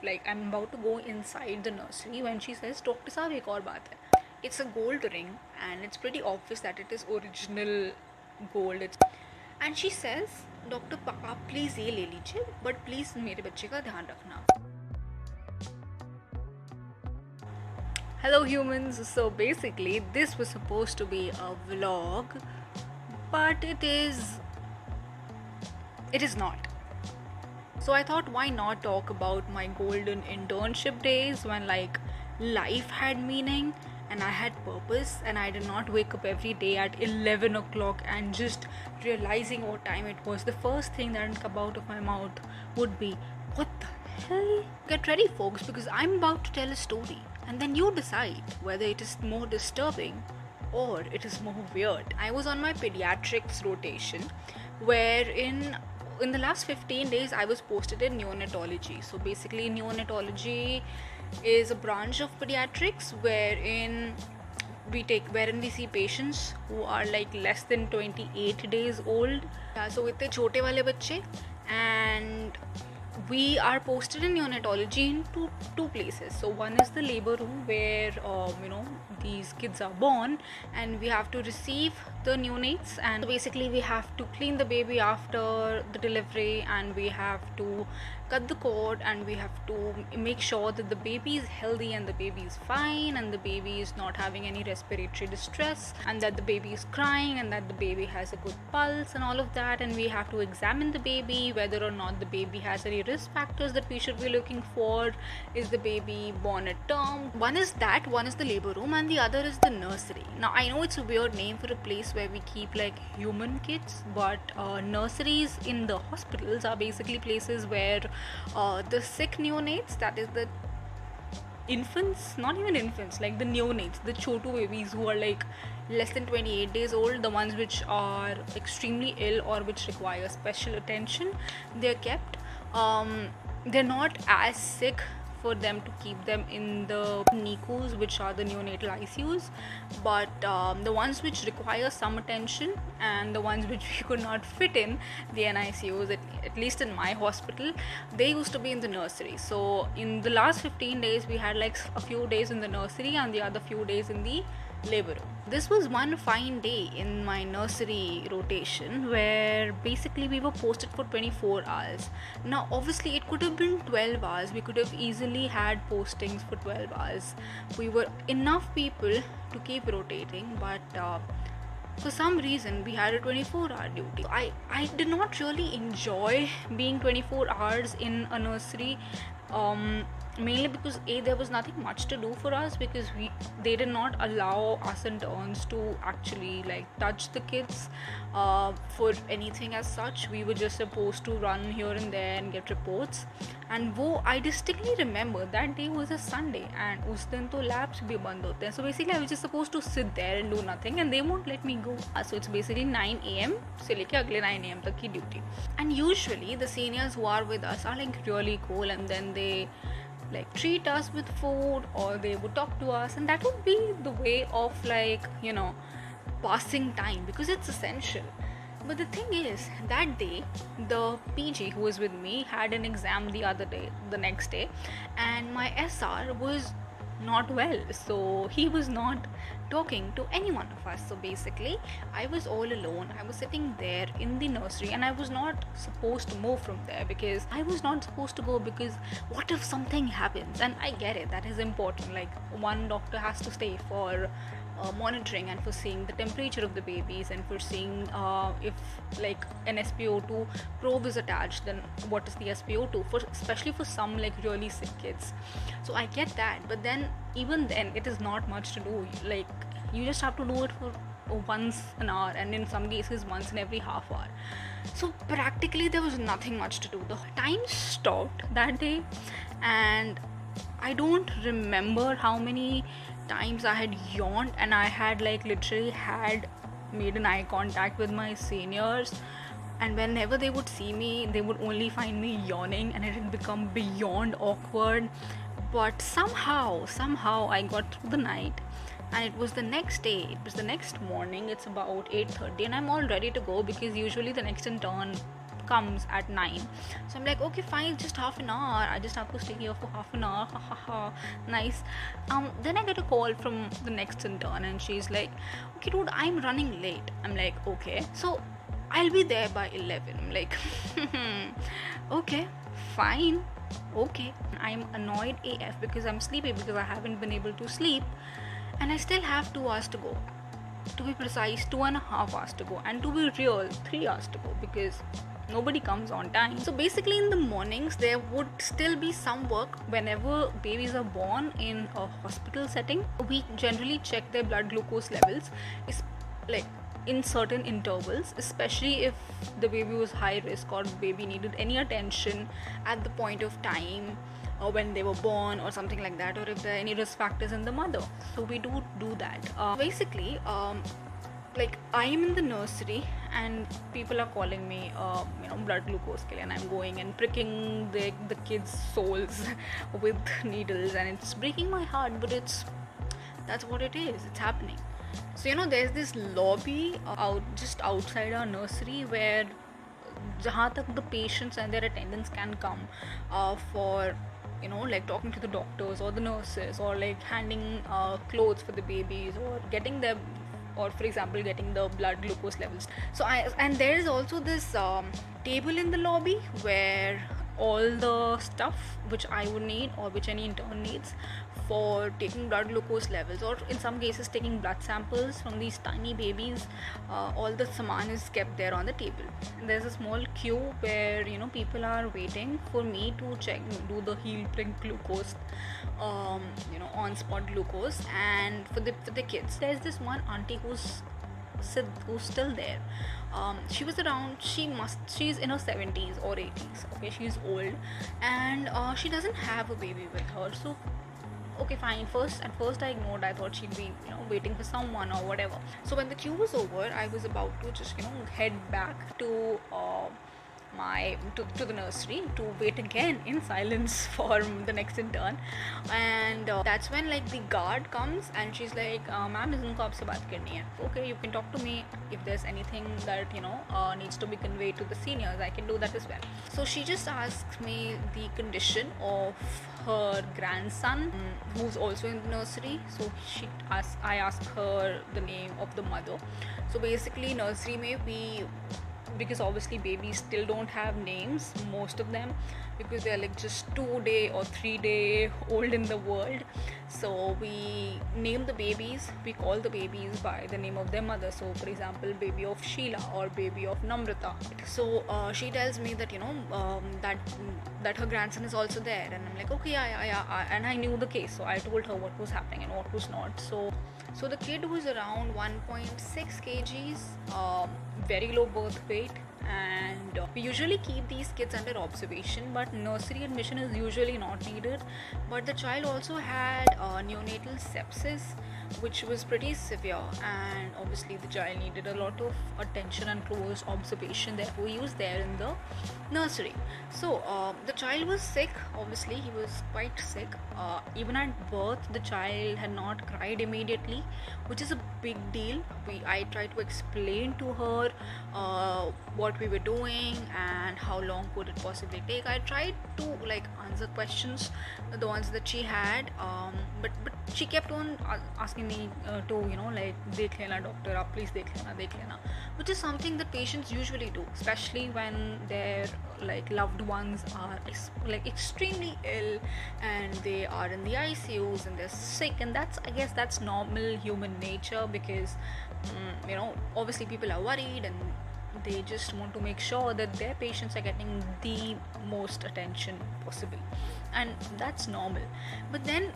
like I'm about to go inside the nursery when she says, "Doctor साहब एक और बात है." It's a gold ring and it's pretty obvious that it is original gold. And she says, "Doctor आप please ये ले लीजिए, but please मेरे बच्चे का ध्यान रखना." Hello humans, so basically this was supposed to be a vlog, but it is not. So I thought, why not talk about my golden internship days when like life had meaning and I had purpose and I did not wake up every day at 11 o'clock and just realizing what time it was. The first thing that would come out of my mouth would be, what the hell? Get ready folks, because I'm about to tell a story and then you decide whether it is more disturbing or it is more weird. I was on my pediatrics rotation wherein in the last 15 days I was posted in neonatology. So basically neonatology is a branch of pediatrics wherein we see patients who are like less than 28 days old. So इतने छोटे वाले बच्चे, and we are posted in neonatology in two places. So one is the labor room where these kids are born and we have to receive the neonates, and basically we have to clean the baby after the delivery and we have to cut the cord and we have to make sure that the baby is healthy and the baby is fine and the baby is not having any respiratory distress and that the baby is crying and that the baby has a good pulse and all of that, and we have to examine the baby whether or not the baby has any risk factors that we should be looking for. Is the baby born at term? One is the labor room and the other is the nursery. Now I know it's a weird name for a place where we keep like human kids, but nurseries in the hospitals are basically places where the sick neonates, that is the infants, not even infants, like the neonates, the chotu babies who are like less than 28 days old, the ones which are extremely ill or which require special attention, they're kept. They're not as sick for them to keep them in the NICUs, which are the neonatal ICUs, but the ones which require some attention and the ones which we could not fit in the NICUs, at least in my hospital, they used to be in the nursery. So in the last 15 days we had like a few days in the nursery and the other few days in the labor room. This was one fine day in my nursery rotation where basically we were posted for 24 hours. Now obviously it could have been 12 hours. We could have easily had postings for 12 hours. We were enough people to keep rotating, but for some reason we had a 24-hour duty. I did not really enjoy being 24 hours in a nursery, mainly because there was nothing much to do for us, because they did not allow us interns to actually like touch the kids for anything as such. We were just supposed to run here and there and get reports. And I distinctly remember that day was a Sunday and उस दिन तो labs भी बंद होते हैं. So basically I was just supposed to sit there and do nothing and they won't let me go. So it's basically 9 AM से लेके अगले 9 AM तक की duty. And usually the seniors who are with us are like really cool, and then they like treat us with food or they would talk to us, and that would be the way of like passing time, because it's essential. But the thing is, that day the PG who was with me had an exam the next day, and my SR was not well, so he was not talking to any one of us. So basically I was all alone. I was sitting there in the nursery and I was not supposed to move from there because I was not supposed to go, because what if something happens? And I get it, that is important, like one doctor has to stay for monitoring and for seeing the temperature of the babies and for seeing if like an SpO2 probe is attached, then what is the SpO2 for, especially for some like really sick kids. So I get that, but then even then it is not much to do. Like you just have to do it for once an hour, and in some cases once in every half hour. So practically there was nothing much to do. The time stopped that day, and I don't remember how many times I had yawned, and I had like literally had made an eye contact with my seniors, and whenever they would see me they would only find me yawning, and it had become beyond awkward. But somehow I got through the night, and it was the next day, it was the next morning. It's about 8:30 and I'm all ready to go, because usually the next intern comes at 9. So I'm like, okay, fine, just half an hour, I just have to stay here for half an hour. Ha ha ha, nice. Then I get a call from the next intern, and she's like, okay dude, I'm running late. I'm like, okay, so I'll be there by 11. I'm like, okay, fine, okay. I'm annoyed AF because I'm sleepy, because I haven't been able to sleep, and I still have 2 hours to go. To be precise, 2.5 hours to go, and to be real, 3 hours to go, because nobody comes on time. So basically, in the mornings, there would still be some work whenever babies are born in a hospital setting. We generally check their blood glucose levels. It's like in certain intervals, especially if the baby was high risk or baby needed any attention at the point of time or when they were born or something like that, or if there are any risk factors in the mother. So we do that. Basically, like I am in the nursery and people are calling me blood glucose ke liye, and I'm going and pricking the kids' souls with needles, and it's breaking my heart, but that's what it is. It's happening. So there's this lobby just outside our nursery where jahan tak the patients and their attendants can come for like talking to the doctors or the nurses, or like handing clothes for the babies, or getting them, or for example getting the blood glucose levels. And there is also this table in the lobby where all the stuff which I would need, or which any intern needs for taking blood glucose levels, or in some cases taking blood samples from these tiny babies, all the saman is kept there on the table. And there's a small queue where people are waiting for me to do the heel prick glucose, on spot glucose, and for the kids. There's this one auntie who's still there. She was around, she's in her 70s or 80s. Okay, she's old, and she doesn't have a baby with her. So okay, fine. At first I ignored. I thought she'd be waiting for someone or whatever. So when the queue was over, I was about to just head back to to the nursery to wait again in silence for the next intern. And that's when like the guard comes, and she's like, ma'am, इनको आपसे बात करनी है. Okay, you can talk to me if there's anything that needs to be conveyed to the seniors. I can do that as well. So she just asked me the condition of her grandson, who's also in the nursery. So I asked her the name of the mother. So basically, nursery mein because obviously babies still don't have names, most of them, because they're like just 2-day or 3-day old in the world. So we name the babies, we call the babies by the name of their mother. So for example, baby of Sheila or baby of Namrata. So she tells me that that her grandson is also there, and I'm like, okay, yeah, and I knew the case. So I told her what was happening and what was not. So the kid was around 1.6 kgs, very low birth weight, and we usually keep these kids under observation, but nursery admission is usually not needed. But the child also had neonatal sepsis, which was pretty severe, and obviously the child needed a lot of attention and close observation. Therefore he was there in the nursery. So the child was sick. Obviously he was quite sick. Even at birth the child had not cried immediately, which is a big deal. I tried to explain to her what we were doing and how long could it possibly take. I tried to like answer questions, the ones that she had, but she kept on asking me to like dekh lena doctor, aap please dekh lena, which is something that patients usually do, especially when their like loved ones are like extremely ill and they are in the ICUs and they're sick. And I guess that's normal human nature, because obviously people are worried and they just want to make sure that their patients are getting the most attention possible, and that's normal. But then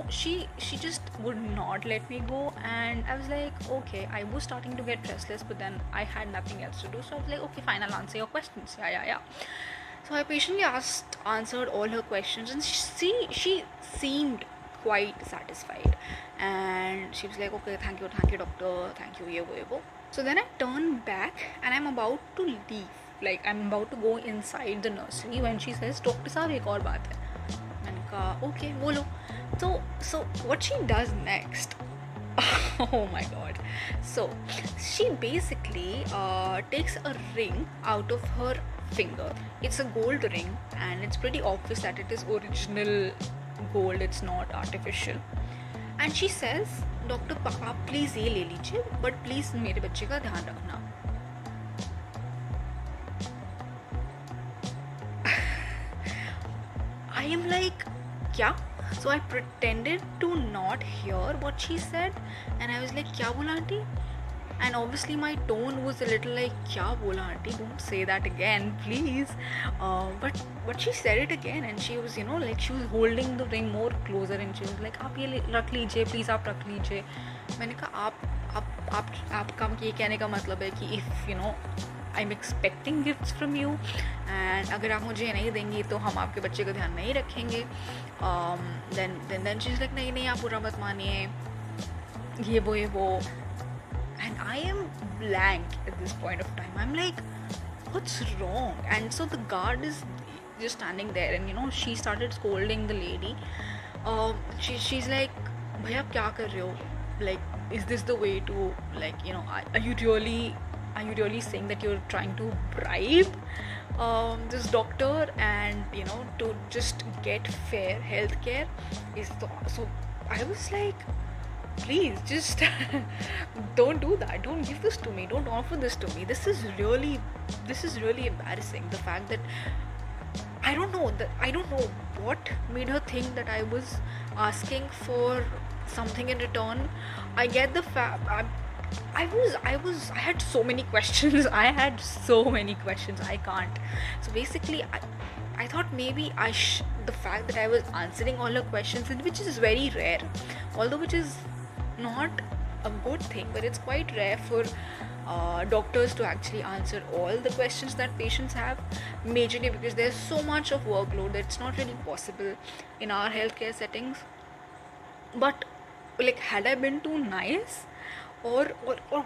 she just would not let me go, and I was like, okay, I was starting to get restless, but then I had nothing else to do. So I was like, okay, fine, I'll answer your questions. Yeah. So I patiently answered all her questions, and she seemed quite satisfied, and she was like, okay, thank you doctor, thank you, ye wo. So then I turned back and I'm about to leave, like I'm about to go inside the nursery, when she says, doctor साहब एक और बात है. मैंने कहा okay बोलो. So what she does next, oh my god. So she basically takes a ring out of her finger. It's a gold ring, and it's pretty obvious that it is original gold, it's not artificial. And she says, doctor आप please ये ले लीजिए, but please मेरे बच्चे का ध्यान रखना. I am like, क्या? So I pretended to not hear what she said, and I was like, क्या बोला aunty? And obviously my tone was a little like, क्या बोला aunty? Don't say that again, please. But she said it again, and she was, like she was holding the ring more closer, and she was like, आप ये रख लीजिए, please आप रख लीजिए. मैंने कहा आपका ये कहने का मतलब है कि if I'm expecting gifts from you, and अगर आप मुझे नहीं देंगी तो हम आपके बच्चे का ध्यान नहीं रखेंगे. Then she's like, नहीं आप बुरा मत मानिए, ये वो. And I am blank at this point of time. I'm like, what's wrong? And so the guard is just standing there, and she started scolding the lady. She's like, bhaiya आप क्या कर रहे हो? Like, is this the way to, like, are you really saying that you're trying to bribe this doctor, and to just get fair healthcare? So I was like, please just don't do that, don't give this to me, don't offer this to me. This is really embarrassing. The fact that I don't know what made her think that I was asking for something in return. I get the fact I had so many questions. I can't. So basically I thought maybe the fact that I was answering all her questions, which is very rare, although which is not a good thing, but it's quite rare for doctors to actually answer all the questions that patients have, majorly because there's so much of workload that it's not really possible in our healthcare settings. But like, had I been too nice, or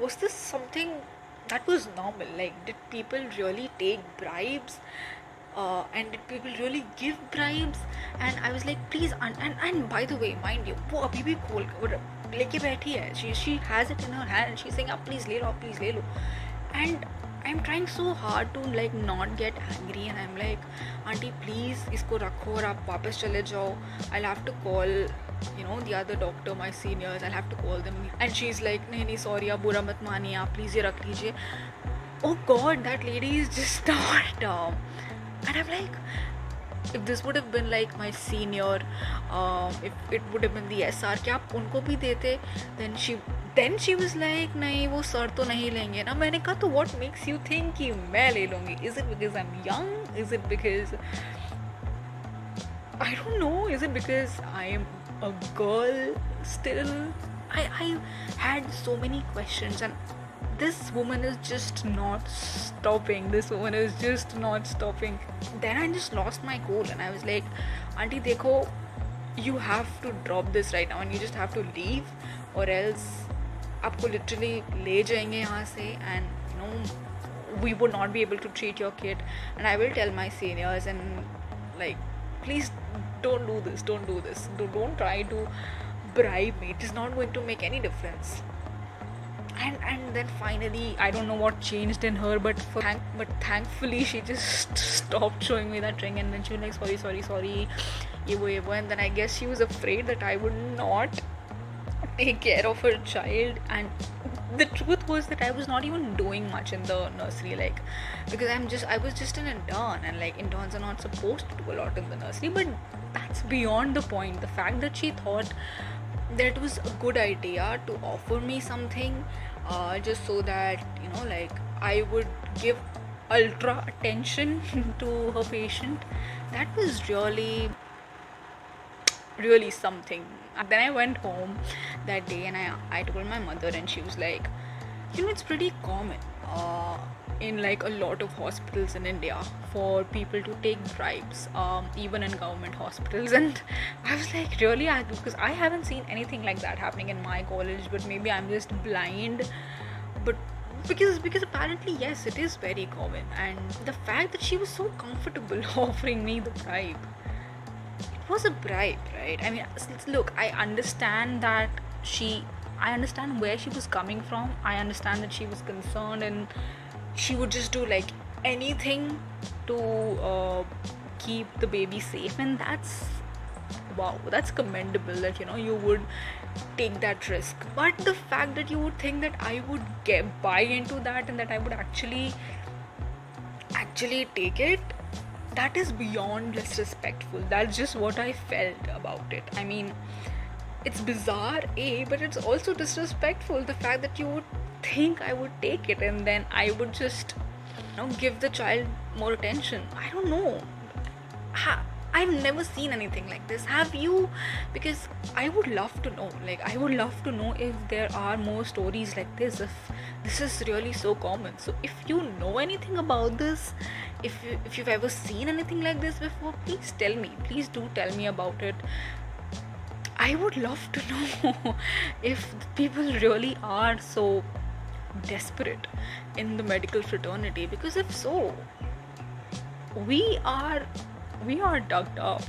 was this something that was normal? Like, did people really take bribes? And did people really give bribes? And I was like, please, and by the way, mind you, वो अभी भी खोल लेके बैठी है. She has it in her hand, and she's saying, आप please ले लो. And I'm trying so hard to like not get angry, and I'm like, auntie please इसको रखो और आप वापस चले जाओ. I'll have to call the other doctor, my seniors. I'll have to call them. And she's like, नहीं sorry, आप बुरा मत मानिए, आप please ये रख लीजिए. Oh god, that lady is just not and I'm like, if this would have been like my senior, if it would have been the SR, क्या आप उनको भी देते? Then she was like, नहीं वो सर तो नहीं लेंगे ना. मैंने कहा, तो what makes you think कि मैं ले लूँगी? Is it because I'm young? Is it because I don't know? Is it because I am a girl still? I had so many questions, and this woman is just not stopping. Then I just lost my cool, and I was like, auntie dekho, you have to drop this right now, and you just have to leave, or else आपको literally ले जाएंगे यहाँ से, and we would not be able to treat your kid. And I will tell my seniors, and like, please don't do this, don't try to bribe me. It is not going to make any difference. And then finally, I don't know what changed in her, but thankfully she just stopped showing me that ring, and then she was like, sorry, ye wo, and then I guess she was afraid that I would not take care of her child. And the truth was that I was not even doing much in the nursery, like, because I was just an intern, and like, interns are not supposed to do a lot in the nursery. But that's beyond the point. The fact that she thought that it was a good idea to offer me something, just so that like, I would give ultra attention to her patient, that was really something. And then I went home that day, and I told my mother, and she was like, it's pretty common in like a lot of hospitals in India for people to take bribes, even in government hospitals. And I was like, really? Because I haven't seen anything like that happening in my college, but maybe I'm just blind. But because apparently, yes, it is very common. And the fact that she was so comfortable offering me the bribe, it was a bribe, right? I mean, look, I understand where she was coming from. I understand that she was concerned, and she would just do like anything to keep the baby safe, and that's wow, that's commendable that you would take that risk. But the fact that you would think that I would get buy into that and that I would actually take it, that is beyond disrespectful. That's just what I felt about it. I mean, it's bizarre, but it's also disrespectful. The fact that you would think I would take it and then I would just, give the child more attention. I don't know. I've never seen anything like this. Have you? Because I would love to know. Like, I would love to know if there are more stories like this, if this is really so common. So, if you know anything about this, if you've ever seen anything like this before, please tell me. Please do tell me about it. I would love to know if people really are so desperate in the medical fraternity, because if so, we are we are ducked up.